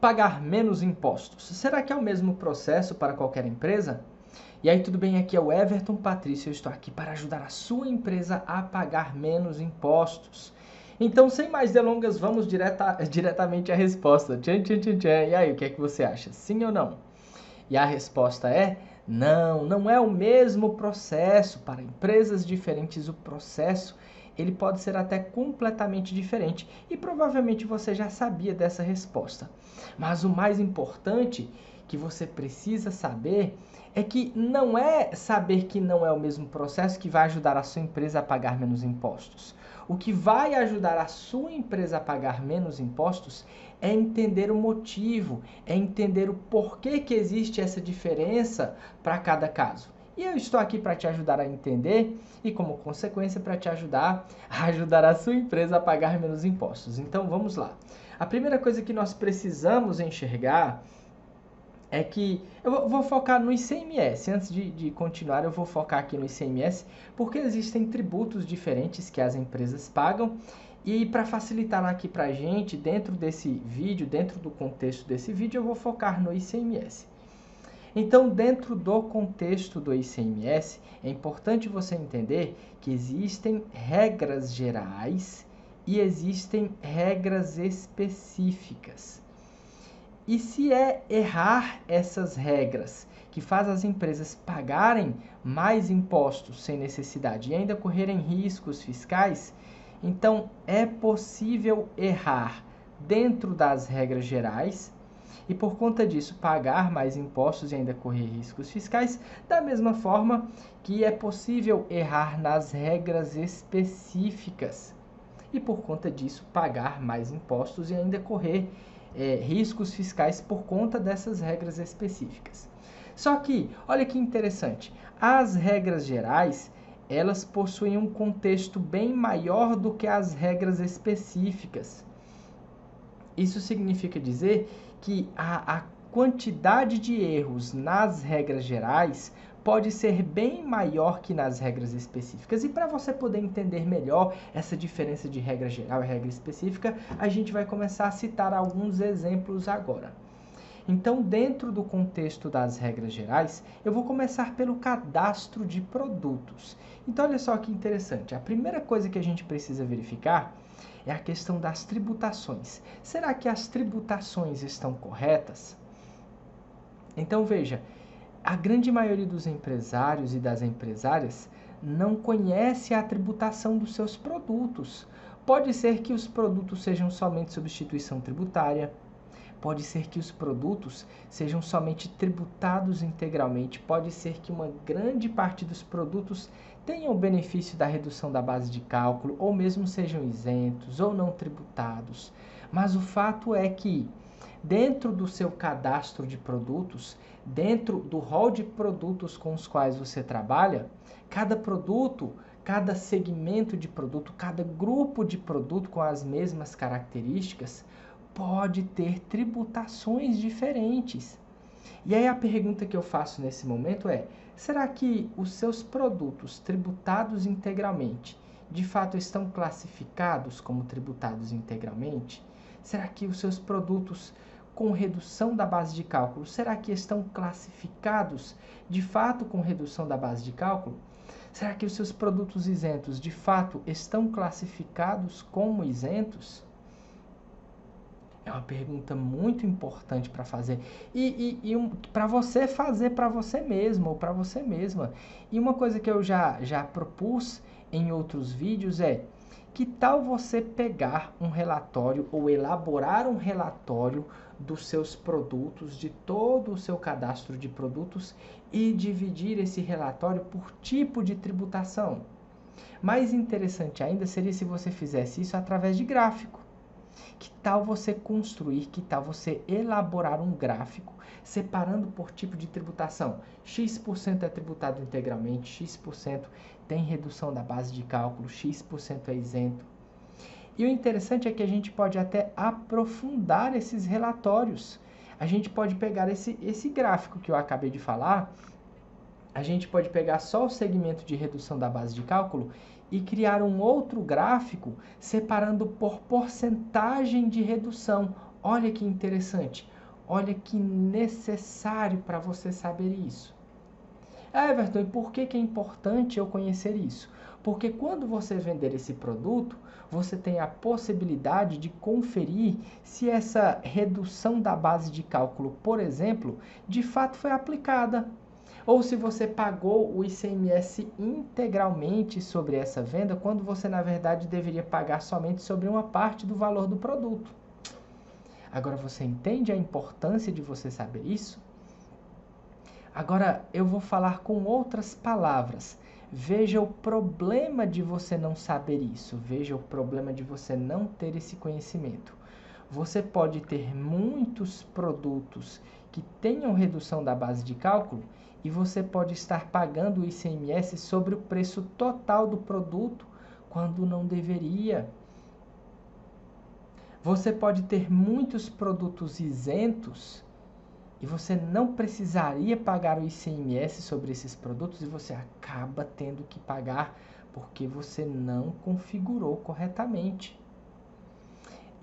pagar menos impostos. Será que é o mesmo processo para qualquer empresa? E aí, tudo bem? Aqui é o Everton Patrício, eu estou aqui para ajudar a sua empresa a pagar menos impostos. Então, sem mais delongas, vamos diretamente à resposta. Tchan, tchan, tchan, tchan. E aí, o que é que você acha? Sim ou não? E a resposta é: não, não é o mesmo processo. Para empresas diferentes, o processo ele pode ser até completamente diferente. E provavelmente você já sabia dessa resposta. Mas o mais importante que você precisa saber é que não é saber que não é o mesmo processo que vai ajudar a sua empresa a pagar menos impostos. O que vai ajudar a sua empresa a pagar menos impostos é entender o motivo, é entender o porquê que existe essa diferença para cada caso. E eu estou aqui para te ajudar a entender e, como consequência, para te ajudar a ajudar a sua empresa a pagar menos impostos. Então, vamos lá. A primeira coisa que nós precisamos enxergar é que eu vou focar no ICMS. Antes de continuar, eu vou focar aqui no ICMS, porque existem tributos diferentes que as empresas pagam. E para facilitar aqui para a gente, dentro desse vídeo, dentro do contexto desse vídeo, eu vou focar no ICMS. Então, dentro do contexto do ICMS, é importante você entender que existem regras gerais e existem regras específicas. E se é errar essas regras que faz as empresas pagarem mais impostos sem necessidade e ainda correrem riscos fiscais, então é possível errar dentro das regras gerais e por conta disso pagar mais impostos e ainda correr riscos fiscais, da mesma forma que é possível errar nas regras específicas e por conta disso pagar mais impostos e ainda correr riscos fiscais por conta dessas regras específicas. Só que, olha que interessante, as regras gerais, elas possuem um contexto bem maior do que as regras específicas. Isso significa dizer que a quantidade de erros nas regras gerais pode ser bem maior que nas regras específicas. E para você poder entender melhor essa diferença de regra geral e regra específica, a gente vai começar a citar alguns exemplos agora. Então, dentro do contexto das regras gerais, eu vou começar pelo cadastro de produtos. Então, olha só que interessante. A primeira coisa que a gente precisa verificar é a questão das tributações. Será que as tributações estão corretas? Então, veja, a grande maioria dos empresários e das empresárias não conhece a tributação dos seus produtos. Pode ser que os produtos sejam somente substituição tributária, pode ser que os produtos sejam somente tributados integralmente, pode ser que uma grande parte dos produtos tenham o benefício da redução da base de cálculo, ou mesmo sejam isentos ou não tributados. Mas o fato é que, dentro do seu cadastro de produtos, dentro do rol de produtos com os quais você trabalha, cada produto, cada segmento de produto, cada grupo de produto com as mesmas características pode ter tributações diferentes. E aí a pergunta que eu faço nesse momento é: será que os seus produtos tributados integralmente de fato estão classificados como tributados integralmente? Será que os seus produtos com redução da base de cálculo, será que estão classificados de fato com redução da base de cálculo? Será que os seus produtos isentos de fato estão classificados como isentos? É uma pergunta muito importante para fazer para você fazer para você mesmo ou para você mesma. E uma coisa que eu já propus em outros vídeos é: que tal você pegar um relatório ou elaborar um relatório dos seus produtos, de todo o seu cadastro de produtos e dividir esse relatório por tipo de tributação? Mais interessante ainda seria se você fizesse isso através de gráfico. Que tal você construir, que tal você elaborar um gráfico separando por tipo de tributação? X% é tributado integralmente, X% tem redução da base de cálculo, X% é isento. E o interessante é que a gente pode até aprofundar esses relatórios. A gente pode pegar esse gráfico que eu acabei de falar, a gente pode pegar só o segmento de redução da base de cálculo e criar um outro gráfico separando por porcentagem de redução Olha que interessante, olha que necessário para você saber isso. Everton, e por que é importante eu conhecer isso? Porque quando você vender esse produto, você tem a possibilidade de conferir se essa redução da base de cálculo, por exemplo, de fato foi aplicada. Ou se você pagou o ICMS integralmente sobre essa venda, quando você, na verdade, deveria pagar somente sobre uma parte do valor do produto. Agora, você entende a importância de você saber isso? Agora, eu vou falar com outras palavras. Veja o problema de você não saber isso. Veja o problema de você não ter esse conhecimento. Você pode ter muitos produtos que tenham redução da base de cálculo e você pode estar pagando o ICMS sobre o preço total do produto quando não deveria. Você pode ter muitos produtos isentos e você não precisaria pagar o ICMS sobre esses produtos e você acaba tendo que pagar porque você não configurou corretamente.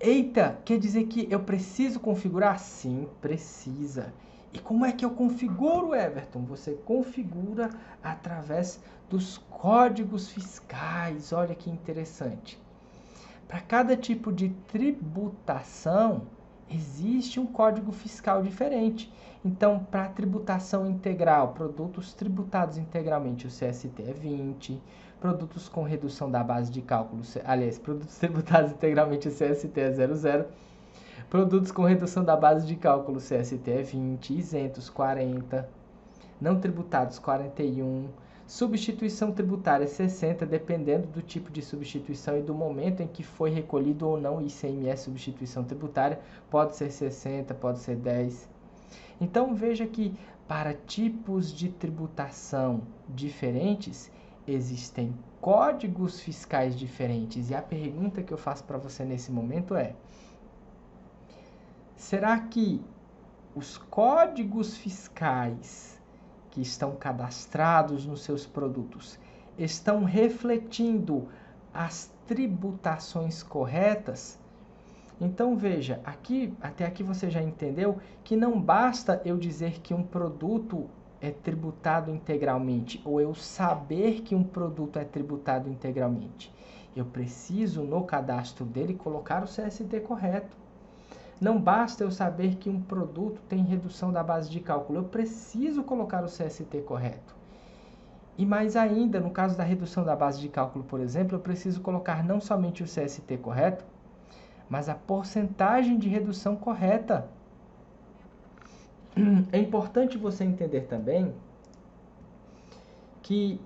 Eita, quer dizer que eu preciso configurar? Sim, precisa. E como é que eu configuro, Everton? Você configura através dos códigos fiscais. Olha que interessante. Para cada tipo de tributação, existe um código fiscal diferente. Então, para tributação integral, produtos tributados integralmente, o CST é 20. Produtos com redução da base de cálculo, aliás, produtos tributados integralmente, o CST é 00. Produtos com redução da base de cálculo, o CST é 20. Isentos, 40. Não tributados, 41. Substituição tributária 60, dependendo do tipo de substituição e do momento em que foi recolhido ou não o ICMS substituição tributária, pode ser 60, pode ser 10. Então veja que para tipos de tributação diferentes, existem códigos fiscais diferentes. E a pergunta que eu faço para você nesse momento é: será que os códigos fiscais que estão cadastrados nos seus produtos estão refletindo as tributações corretas? Então veja, até aqui você já entendeu que não basta eu dizer que um produto é tributado integralmente ou eu saber que um produto é tributado integralmente. Eu preciso no cadastro dele colocar o CST correto. Não basta eu saber que um produto tem redução da base de cálculo, eu preciso colocar o CST correto. E mais ainda, no caso da redução da base de cálculo, por exemplo, eu preciso colocar não somente o CST correto, mas a porcentagem de redução correta. É importante você entender também que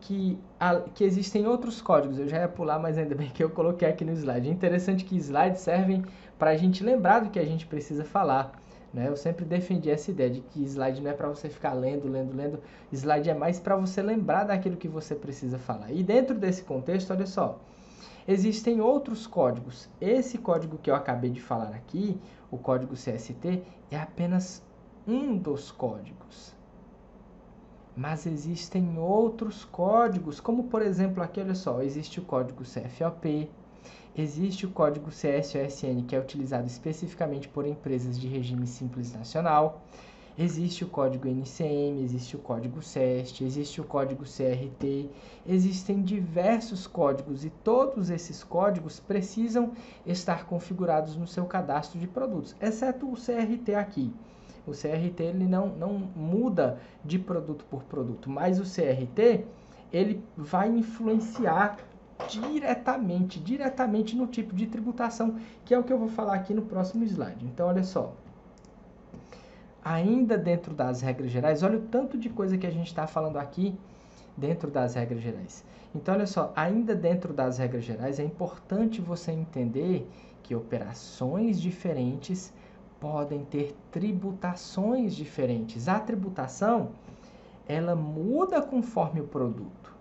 existem outros códigos. Eu já ia pular, mas ainda bem que eu coloquei aqui no slide. É interessante que slides servem para a gente lembrar do que a gente precisa falar. Né? Eu sempre defendi essa ideia de que slide não é para você ficar lendo. Slide é mais para você lembrar daquilo que você precisa falar. E dentro desse contexto, olha só, existem outros códigos. Esse código que eu acabei de falar aqui, o código CST, é apenas um dos códigos. Mas existem outros códigos, como por exemplo aqui, olha só, existe o código CFOP, existe o código CSOSN, que é utilizado especificamente por empresas de regime simples nacional, existe o código NCM, existe o código CEST, existe o código CRT, existem diversos códigos e todos esses códigos precisam estar configurados no seu cadastro de produtos, exceto o CRT aqui. O CRT ele não muda de produto por produto, mas o CRT ele vai influenciar diretamente no tipo de tributação, que é o que eu vou falar aqui no próximo slide. Então, olha só. Ainda dentro das regras gerais, olha o tanto de coisa que a gente está falando aqui dentro das regras gerais. Então, olha só, ainda dentro das regras gerais, é importante você entender que operações diferentes podem ter tributações diferentes. A tributação, ela muda conforme o produto,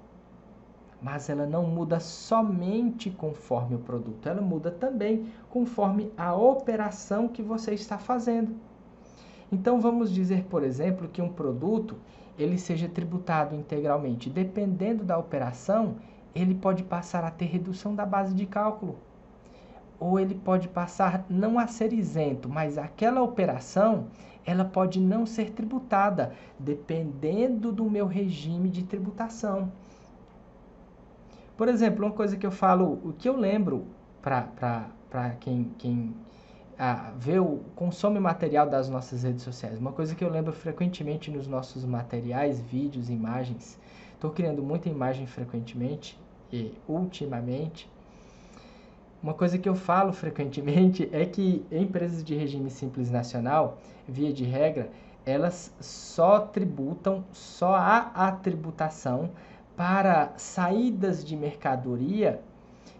mas ela não muda somente conforme o produto, ela muda também conforme a operação que você está fazendo. Então, vamos dizer, por exemplo, que um produto ele seja tributado integralmente. Dependendo da operação, ele pode passar a ter redução da base de cálculo. ou ele pode passar não a ser isento, mas aquela operação ela pode não ser tributada, dependendo do meu regime de tributação. Por exemplo, uma coisa que eu falo, o que eu lembro para quem consome material das nossas redes sociais, uma coisa que eu lembro frequentemente nos nossos materiais, vídeos, imagens, estou criando muita imagem frequentemente e ultimamente, uma coisa que eu falo frequentemente é que empresas de regime simples nacional, via de regra, elas só há a tributação para saídas de mercadoria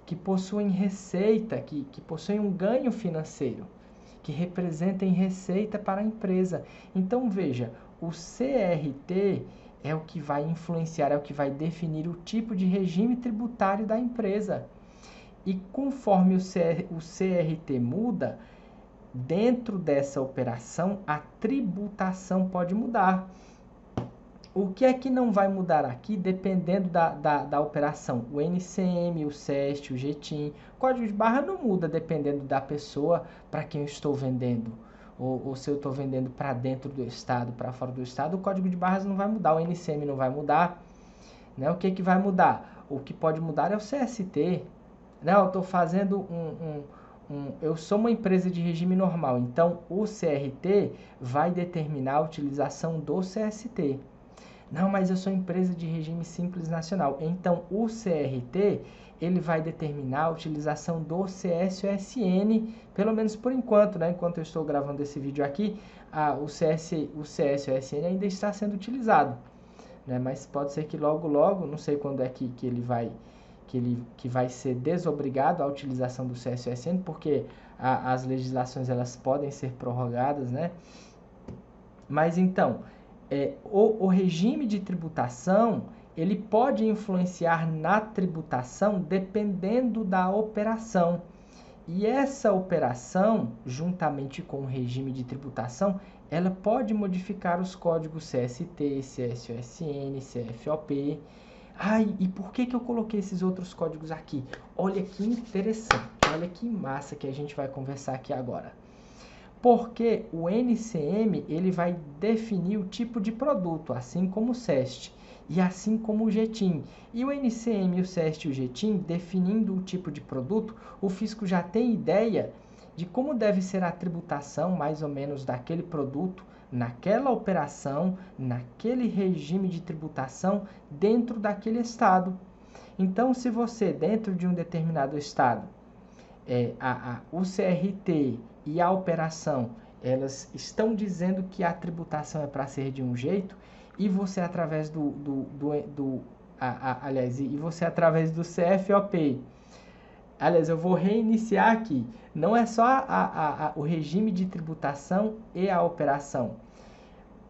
que possuem receita, que possuem um ganho financeiro, que representem receita para a empresa. Então, veja, o CRT é o que vai influenciar, é o que vai definir o tipo de regime tributário da empresa. E conforme o CRT muda, dentro dessa operação, a tributação pode mudar. O que é que não vai mudar aqui, dependendo da operação? O NCM, o SEST, o GTIM. O código de barra não muda dependendo da pessoa para quem eu estou vendendo. Ou se eu estou vendendo para dentro do estado, para fora do estado, o código de barras não vai mudar, o NCM não vai mudar. Né? O que, que vai mudar? O que pode mudar é o CST. Não, eu estou fazendo eu sou uma empresa de regime normal, então o CRT vai determinar a utilização do CST. Não, mas eu sou empresa de regime simples nacional, então o CRT ele vai determinar a utilização do CSOSN, pelo menos por enquanto, né? Enquanto eu estou gravando esse vídeo aqui, o CSOSN ainda está sendo utilizado, né? Mas pode ser que logo, não sei quando é que ele vai ser desobrigado a utilização do CSOSN, porque as legislações elas podem ser prorrogadas, né? Mas então, o regime de tributação, ele pode influenciar na tributação dependendo da operação. E essa operação, juntamente com o regime de tributação, ela pode modificar os códigos CST, CSOSN, CFOP. E por que eu coloquei esses outros códigos aqui? Olha que interessante, olha que massa que a gente vai conversar aqui agora. Porque o NCM ele vai definir o tipo de produto, assim como o SEST e assim como o GTIM. E o NCM, o SEST e o GTIM, definindo o tipo de produto, o fisco já tem ideia de como deve ser a tributação, mais ou menos, daquele produto, naquela operação, naquele regime de tributação, dentro daquele estado. Então, se você, dentro de um determinado estado, o CRT e a operação, elas estão dizendo que a tributação é para ser de um jeito, e você através você através do CFOP, aliás, eu vou reiniciar aqui, não é só o regime de tributação e a operação.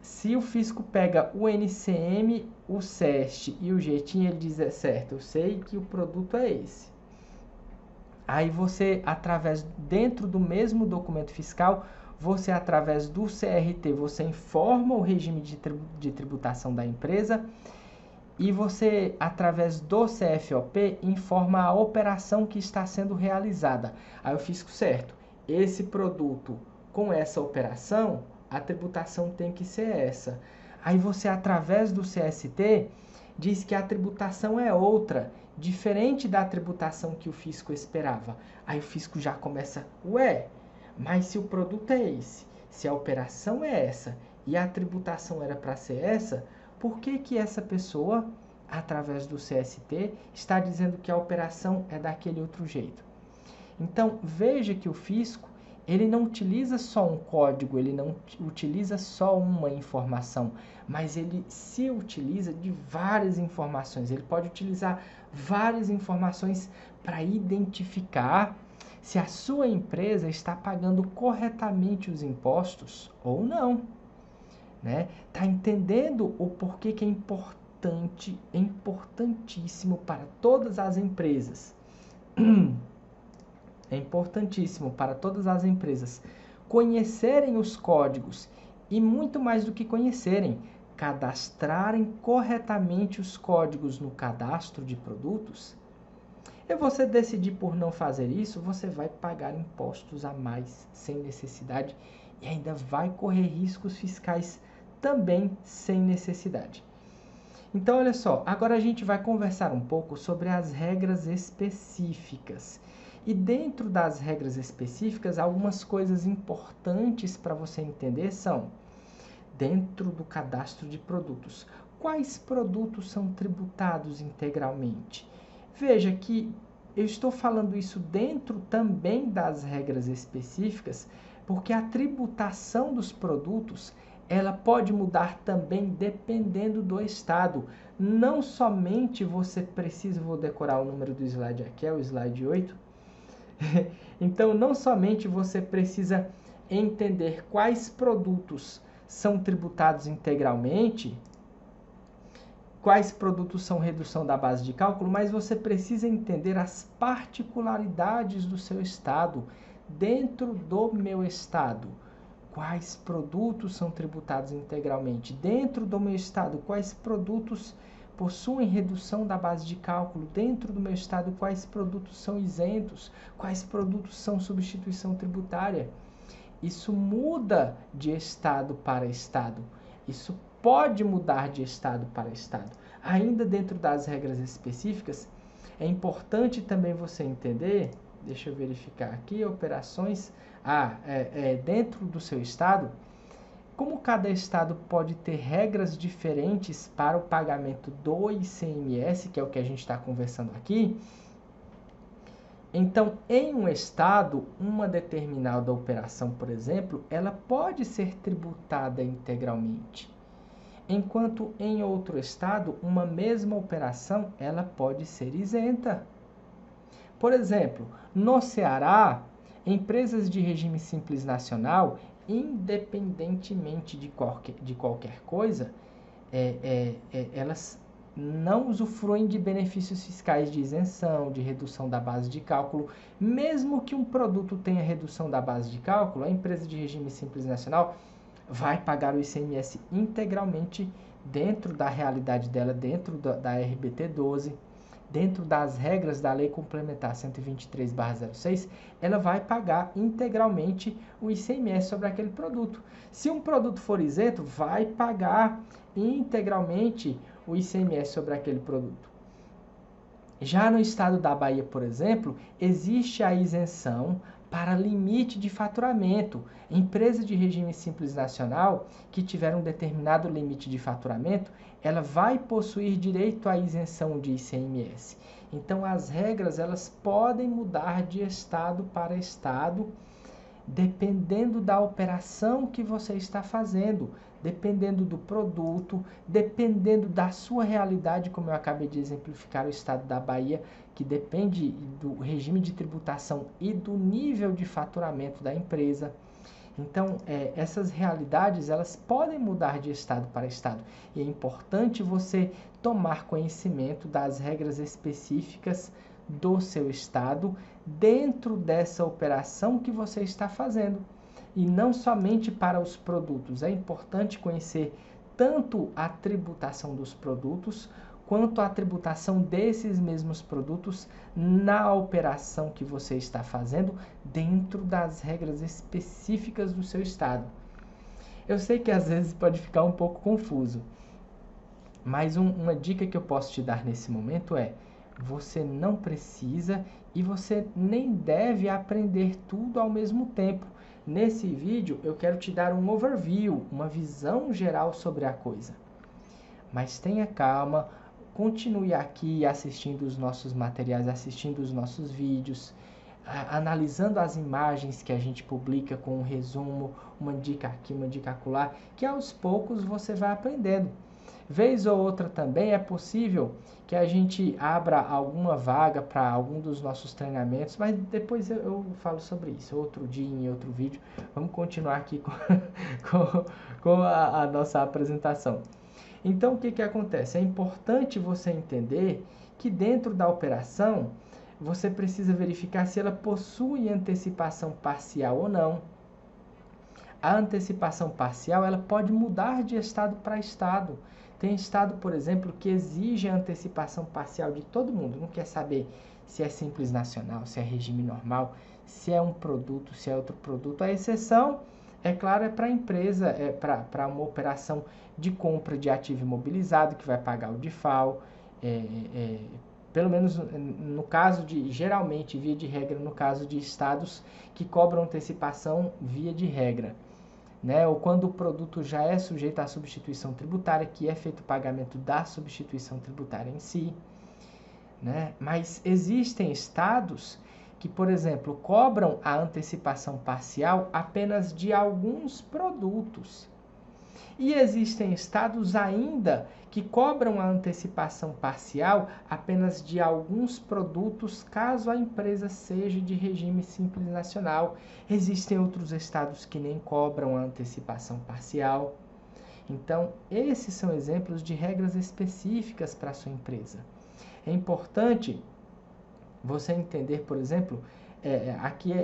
Se o fisco pega o NCM, o SEST e o GTIM, ele diz, certo, eu sei que o produto é esse. Aí você, dentro do mesmo documento fiscal, você através do CRT, você informa o regime de tributação da empresa e você, através do CFOP, informa a operação que está sendo realizada. Aí eu fisco, certo, esse produto com essa operação, a tributação tem que ser essa. Aí você, através do CST, diz que a tributação é outra, diferente da tributação que o fisco esperava. Aí o fisco já começa, mas se o produto é esse, se a operação é essa e a tributação era para ser essa, por que essa pessoa, através do CST, está dizendo que a operação é daquele outro jeito? Então, veja que o fisco, ele não utiliza só um código, ele não utiliza só uma informação, mas ele se utiliza de várias informações. Ele pode utilizar várias informações para identificar se a sua empresa está pagando corretamente os impostos ou não. Né? Tá entendendo o porquê que é importante, é importantíssimo para todas as empresas. É importantíssimo para todas as empresas conhecerem os códigos e, muito mais do que conhecerem, cadastrarem corretamente os códigos no cadastro de produtos. E você decidir por não fazer isso, você vai pagar impostos a mais sem necessidade e ainda vai correr riscos fiscais também sem necessidade. Então, olha só, agora a gente vai conversar um pouco sobre as regras específicas. E dentro das regras específicas, algumas coisas importantes para você entender são, dentro do cadastro de produtos, quais produtos são tributados integralmente? Veja que eu estou falando isso dentro também das regras específicas, porque a tributação dos produtos ela pode mudar também dependendo do estado. Não somente você precisa, vou decorar o número do slide aqui, é o slide 8. Então, não somente você precisa entender quais produtos são tributados integralmente, quais produtos são redução da base de cálculo, mas você precisa entender as particularidades do seu estado. Dentro do meu estado, quais produtos são tributados integralmente? Dentro do meu estado, quais produtos possuem redução da base de cálculo? Dentro do meu estado, quais produtos são isentos? Quais produtos são substituição tributária? Isso muda de estado para estado. Isso pode mudar de estado para estado. Ainda dentro das regras específicas, é importante também você entender, deixa eu verificar aqui, operações, dentro do seu estado, como cada estado pode ter regras diferentes para o pagamento do ICMS, que é o que a gente está conversando aqui. Então, em um estado, uma determinada operação, por exemplo, ela pode ser tributada integralmente. Enquanto em outro estado, uma mesma operação, ela pode ser isenta. Por exemplo, no Ceará, empresas de regime simples nacional, independentemente de qualquer coisa, elas não usufruem de benefícios fiscais de isenção, de redução da base de cálculo. Mesmo que um produto tenha redução da base de cálculo, a empresa de regime simples nacional vai pagar o ICMS integralmente dentro da realidade dela, dentro da RBT 12, dentro das regras da Lei Complementar 123/06, ela vai pagar integralmente o ICMS sobre aquele produto. Se um produto for isento, vai pagar integralmente o ICMS sobre aquele produto. Já no estado da Bahia, por exemplo, existe a isenção para limite de faturamento. Empresa de regime simples nacional que tiver um determinado limite de faturamento, ela vai possuir direito à isenção de ICMS. Então, as regras elas podem mudar de estado para estado, dependendo da operação que você está fazendo, dependendo do produto, dependendo da sua realidade, como eu acabei de exemplificar o estado da Bahia, que depende do regime de tributação e do nível de faturamento da empresa. Então, essas realidades, elas podem mudar de estado para estado. E é importante você tomar conhecimento das regras específicas do seu estado dentro dessa operação que você está fazendo. E não somente para os produtos. É importante conhecer tanto a tributação dos produtos, quanto a tributação desses mesmos produtos na operação que você está fazendo dentro das regras específicas do seu estado. Eu sei que às vezes pode ficar um pouco confuso, mas uma dica que eu posso te dar nesse momento é: você não precisa e você nem deve aprender tudo ao mesmo tempo. Nesse vídeo eu quero te dar um overview, uma visão geral sobre a coisa. Mas tenha calma, continue aqui assistindo os nossos materiais, assistindo os nossos vídeos, analisando as imagens que a gente publica com um resumo, uma dica aqui, uma dica acolá, que aos poucos você vai aprendendo. Vez ou outra também é possível que a gente abra alguma vaga para algum dos nossos treinamentos, mas depois eu falo sobre isso, outro dia, em outro vídeo. Vamos continuar aqui com a nossa apresentação. Então, o que acontece? É importante você entender que dentro da operação, você precisa verificar se ela possui antecipação parcial ou não. A antecipação parcial ela pode mudar de estado para estado. Tem estado, por exemplo, que exige a antecipação parcial de todo mundo. Não quer saber se é simples nacional, se é regime normal, se é um produto, se é outro produto. A exceção, é claro, é para a empresa, é para uma operação de compra de ativo imobilizado, que vai pagar o DIFAL, pelo menos no caso de, geralmente, via de regra, no caso de estados que cobram antecipação via de regra, né? Ou quando o produto já é sujeito à substituição tributária, que é feito o pagamento da substituição tributária em si, né? Mas existem estados que, por exemplo, cobram a antecipação parcial apenas de alguns produtos. E existem estados ainda que cobram a antecipação parcial apenas de alguns produtos, caso a empresa seja de regime simples nacional. Existem outros estados que nem cobram a antecipação parcial. Então, esses são exemplos de regras específicas para a sua empresa. É importante você entender, por exemplo,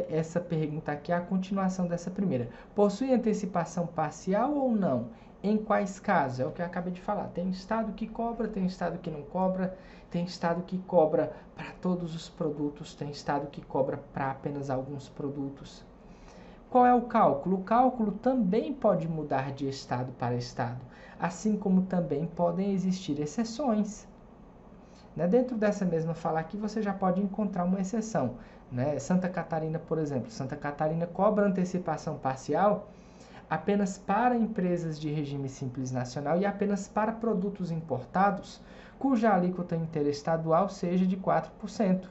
essa pergunta aqui é a continuação dessa primeira. Possui antecipação parcial ou não? Em quais casos? É o que eu acabei de falar. Tem estado que cobra, tem estado que não cobra, tem estado que cobra para todos os produtos, tem estado que cobra para apenas alguns produtos. Qual é o cálculo? O cálculo também pode mudar de estado para estado, assim como também podem existir exceções. Dentro dessa mesma fala aqui, você já pode encontrar uma exceção. Santa Catarina, por exemplo. Santa Catarina cobra antecipação parcial apenas para empresas de regime simples nacional e apenas para produtos importados, cuja alíquota interestadual seja de 4%.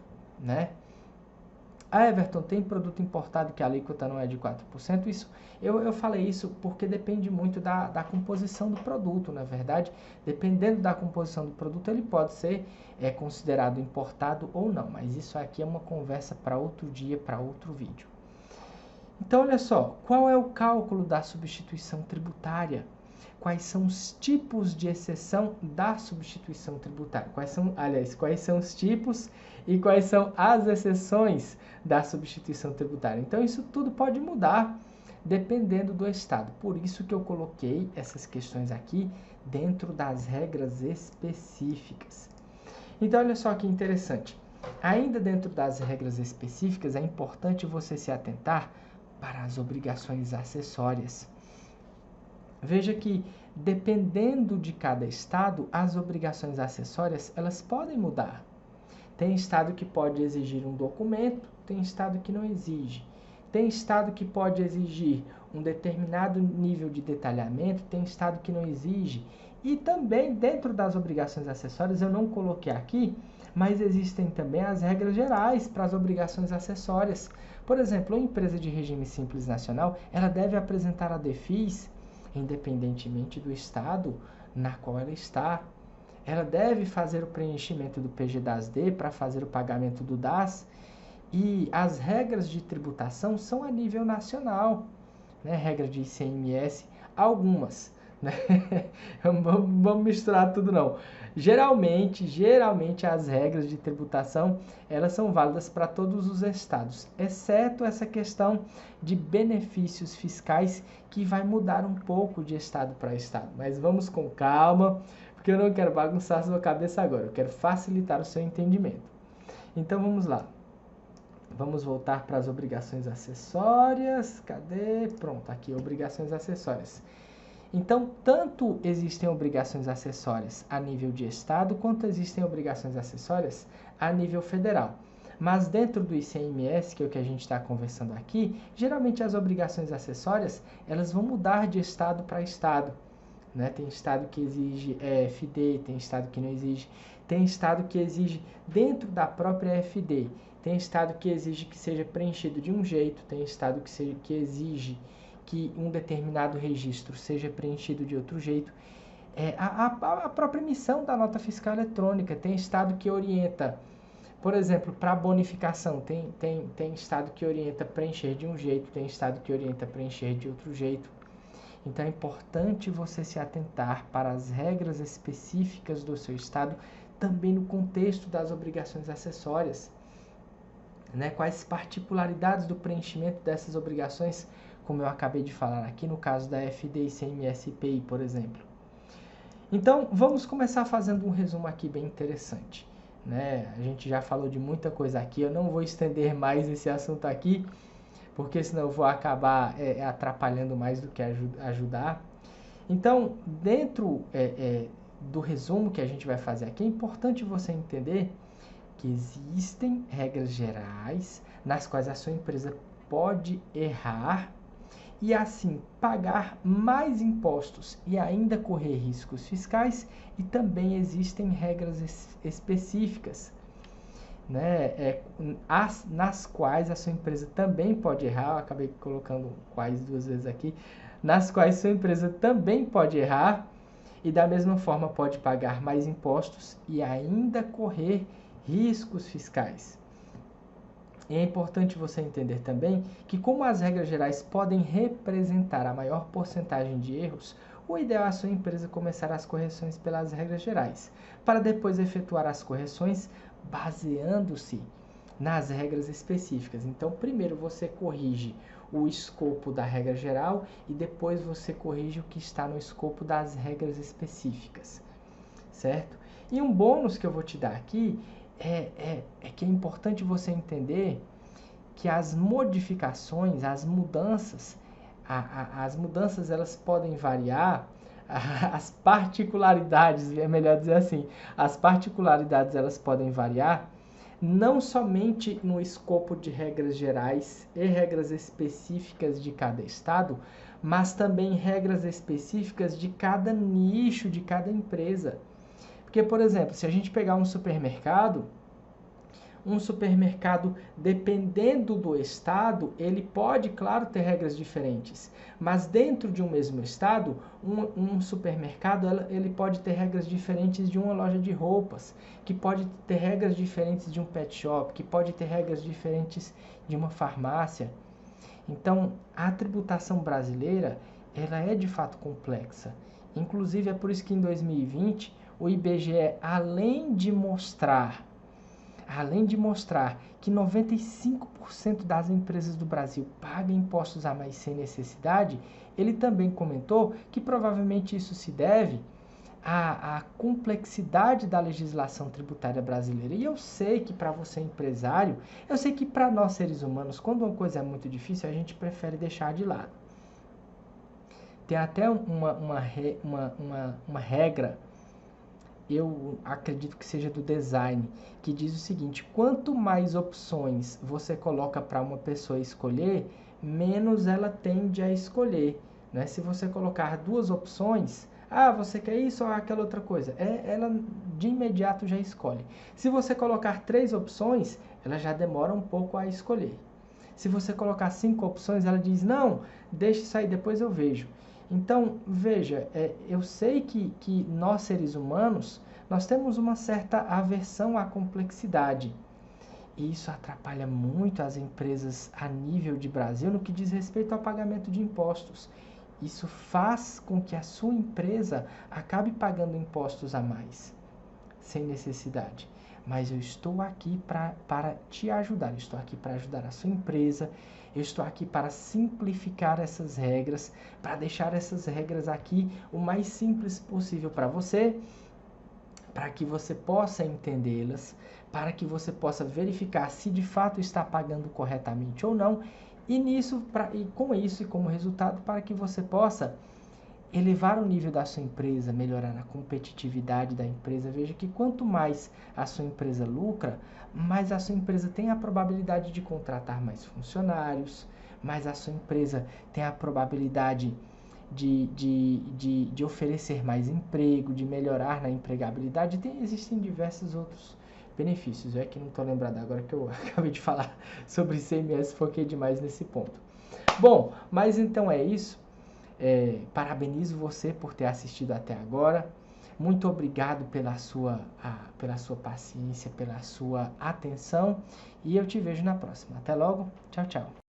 Everton, tem produto importado que a alíquota não é de 4%? Eu falei isso porque depende muito da composição do produto, na verdade. Dependendo da composição do produto, ele pode ser considerado importado ou não. Mas isso aqui é uma conversa para outro dia, para outro vídeo. Então, olha só, qual é o cálculo da substituição tributária? Quais são os tipos de exceção da substituição tributária? Quais são os tipos e quais são as exceções da substituição tributária? Então, isso tudo pode mudar dependendo do estado. Por isso que eu coloquei essas questões aqui dentro das regras específicas. Então, olha só que interessante. Ainda dentro das regras específicas, é importante você se atentar para as obrigações acessórias. Veja que, dependendo de cada estado, as obrigações acessórias, elas podem mudar. Tem estado que pode exigir um documento, tem estado que não exige. Tem estado que pode exigir um determinado nível de detalhamento, tem estado que não exige. E também, dentro das obrigações acessórias, eu não coloquei aqui, mas existem também as regras gerais para as obrigações acessórias. Por exemplo, uma empresa de regime simples nacional, ela deve apresentar a DEFIS, independentemente do estado na qual ela está. Ela deve fazer o preenchimento do PG-DAS-D para fazer o pagamento do DAS. E as regras de tributação são a nível nacional. Regra de ICMS, algumas. Vamos misturar tudo não. Geralmente as regras de tributação, elas são válidas para todos os estados, exceto essa questão de benefícios fiscais, que vai mudar um pouco de estado para estado. Mas vamos com calma, porque eu não quero bagunçar a sua cabeça agora, eu quero facilitar o seu entendimento. Então vamos lá. Vamos voltar para as obrigações acessórias. Cadê? Pronto, aqui, obrigações acessórias. Então, tanto existem obrigações acessórias a nível de estado, quanto existem obrigações acessórias a nível federal. Mas dentro do ICMS, que é o que a gente está conversando aqui, geralmente as obrigações acessórias, elas vão mudar de estado para estado. Tem estado que exige FD, tem estado que não exige, tem estado que exige dentro da própria FD, tem estado que exige que seja preenchido de um jeito, tem estado que exige que um determinado registro seja preenchido de outro jeito. A própria emissão da nota fiscal eletrônica, tem estado que orienta, por exemplo, para bonificação, tem estado que orienta preencher de um jeito, tem estado que orienta preencher de outro jeito. Então é importante você se atentar para as regras específicas do seu estado, também no contexto das obrigações acessórias. Quais particularidades do preenchimento dessas obrigações, como eu acabei de falar aqui no caso da FD, ICMS e IPI, por exemplo. Então, vamos começar fazendo um resumo aqui bem interessante. né? A gente já falou de muita coisa aqui, eu não vou estender mais esse assunto aqui, porque senão eu vou acabar atrapalhando mais do que ajudar. Então, dentro do resumo que a gente vai fazer aqui, é importante você entender que existem regras gerais nas quais a sua empresa pode errar e assim pagar mais impostos e ainda correr riscos fiscais, e também existem regras específicas, né, nas quais a sua empresa também pode errar. Eu acabei colocando quais duas vezes aqui, nas quais sua empresa também pode errar e da mesma forma pode pagar mais impostos e ainda correr riscos fiscais. E é importante você entender também que, como as regras gerais podem representar a maior porcentagem de erros, o ideal é a sua empresa começar as correções pelas regras gerais, para depois efetuar as correções baseando-se nas regras específicas. Então, primeiro você corrige o escopo da regra geral e depois você corrige o que está no escopo das regras específicas, certo? E um bônus que eu vou te dar aqui é que é importante você entender que as modificações, as mudanças elas podem variar, as particularidades, é melhor dizer assim, as particularidades elas podem variar não somente no escopo de regras gerais e regras específicas de cada estado, mas também regras específicas de cada nicho, de cada empresa. Porque, por exemplo, se a gente pegar um supermercado, dependendo do estado, ele pode, claro, ter regras diferentes. Mas dentro de um mesmo estado, um supermercado ele pode ter regras diferentes de uma loja de roupas, que pode ter regras diferentes de um pet shop, que pode ter regras diferentes de uma farmácia. Então, a tributação brasileira, ela é de fato complexa. Inclusive, é por isso que em 2020, o IBGE, além de mostrar que 95% das empresas do Brasil pagam impostos a mais sem necessidade, ele também comentou que provavelmente isso se deve à complexidade da legislação tributária brasileira. E eu sei que para você empresário, eu sei que para nós seres humanos, quando uma coisa é muito difícil, a gente prefere deixar de lado. Tem até uma regra, eu acredito que seja do design, que diz o seguinte: quanto mais opções você coloca para uma pessoa escolher, menos ela tende a escolher, né? Se você colocar duas opções, você quer isso ou aquela outra coisa, ela de imediato já escolhe. Se você colocar 3 opções, ela já demora um pouco a escolher. Se você colocar 5 opções, ela diz: não, deixa isso aí, depois eu vejo. Então, veja, eu sei que nós seres humanos, nós temos uma certa aversão à complexidade. E isso atrapalha muito as empresas a nível de Brasil no que diz respeito ao pagamento de impostos. Isso faz com que a sua empresa acabe pagando impostos a mais, sem necessidade. Mas eu estou aqui para te ajudar, eu estou aqui para ajudar a sua empresa, eu estou aqui para simplificar essas regras, para deixar essas regras aqui o mais simples possível para você, para que você possa entendê-las, para que você possa verificar se de fato está pagando corretamente ou não, e com isso e como resultado, para que você possa elevar o nível da sua empresa, melhorar a competitividade da empresa. Veja que quanto mais a sua empresa lucra, mais a sua empresa tem a probabilidade de contratar mais funcionários, mais a sua empresa tem a probabilidade de oferecer mais emprego, de melhorar na empregabilidade. Existem diversos outros benefícios. É que não estou lembrado agora que eu acabei de falar sobre ICMS, foquei demais nesse ponto. Bom, mas então é isso. Parabenizo você por ter assistido até agora. Muito obrigado pela sua paciência, pela sua atenção. E eu te vejo na próxima. Até logo. Tchau, tchau.